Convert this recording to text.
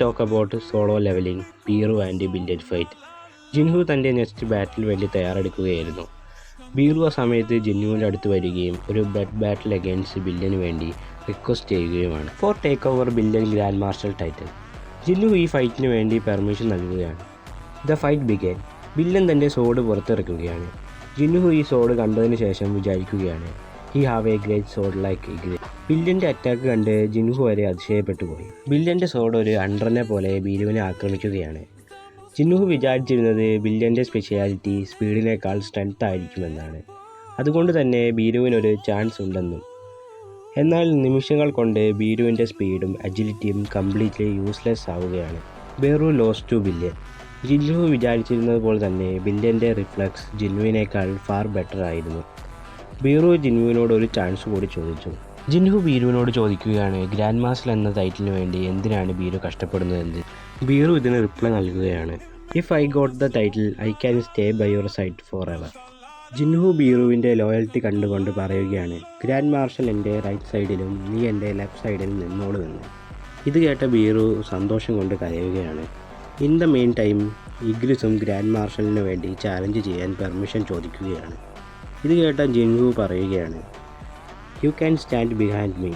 Talk about Solo Leveling, Beru and Bellion fight. Jinwoo തൻ്റെ next ബാറ്റിൽ വേണ്ടി തയ്യാറെടുക്കുകയായിരുന്നു. ബീറു ആ സമയത്ത് ജിൻഹുവിൻ്റെ അടുത്ത് വരികയും ഒരു ബ്ലഡ് ബാറ്റിൽ അഗൈൻസ്റ്റ് ബില്യന് വേണ്ടി റിക്വസ്റ്റ് ചെയ്യുകയുമാണ് for take over Bellion grand marshal title. Jinwoo ഈ ഫൈറ്റിന് വേണ്ടി പെർമിഷൻ നൽകുകയാണ്. The fight began. ബില്യൻ തൻ്റെ സോഡ് പുറത്തിറക്കുകയാണ്. ജിൻഹു ഈ സോഡ് കണ്ടതിന് ശേഷം വിചാരിക്കുകയാണ്, he have a great sword like Igris. ബില്യൻ്റെ അറ്റാക്ക് കണ്ട് ജിൻഹു വരെ അതിശയപ്പെട്ടു പോയി. ബില്യൻ്റെ സോഡ് ഒരു അണ്ടറിനെ പോലെ ബീരുവിനെ ആക്രമിക്കുകയാണ്. ജിൻഹു വിചാരിച്ചിരുന്നത് ബില്യൻ്റെ സ്പെഷ്യാലിറ്റി സ്പീഡിനേക്കാൾ സ്ട്രെങ്ത് ആയിരിക്കുമെന്നാണ്. അതുകൊണ്ട് തന്നെ ബീരുവിനൊരു ചാൻസ് ഉണ്ടെന്നും. എന്നാൽ നിമിഷങ്ങൾ കൊണ്ട് ബീരുവിൻ്റെ സ്പീഡും അജിലിറ്റിയും കംപ്ലീറ്റ്ലി യൂസ്ലെസ് ആവുകയാണ്. ബീറു ലോസ് ടു ബില്യൻ. ജിൻഹു വിചാരിച്ചിരുന്നത് പോലെ തന്നെ ബില്യൻ്റെ റിഫ്ലക്സ് ജിൻഹുവിനേക്കാൾ ഫാർ ബെറ്റർ ആയിരുന്നു. ബീറു ജിൻഹുവിനോട് ഒരു ചാൻസ് കൂടി ചോദിച്ചു. ജിൻഹു ബീരുവിനോട് ചോദിക്കുകയാണ്, ഗ്രാൻഡ് മാസ്റ്റർ എന്ന ടൈറ്റിലിന് വേണ്ടി എന്തിനാണ് ബീരു കഷ്ടപ്പെടുന്നതെന്ന്. ബീറു ഇതിന് റിപ്ലൈ നൽകുകയാണ്, if I got the title I can stay by your side forever. Jinwoo ബീറുവിൻ്റെ ലോയൽറ്റി കണ്ടുകൊണ്ട് പറയുകയാണ്, ഗ്രാൻഡ് മാർഷൽ എൻ്റെ റൈറ്റ് സൈഡിലും നീ എൻ്റെ ലെഫ്റ്റ് സൈഡിലും നിന്നോളുമെന്ന്. ഇത് കേട്ട ബീറു സന്തോഷം കൊണ്ട് കരയുകയാണ്. ഇൻ ദ മെയിൻ ടൈം ഇഗ്രിസും ഗ്രാൻഡ് മാർഷലിന് വേണ്ടി ചാലഞ്ച് ചെയ്യാൻ പെർമിഷൻ ചോദിക്കുകയാണ്. ഇത് കേട്ട ജിൻഹു പറയുകയാണ്, you can stand behind me.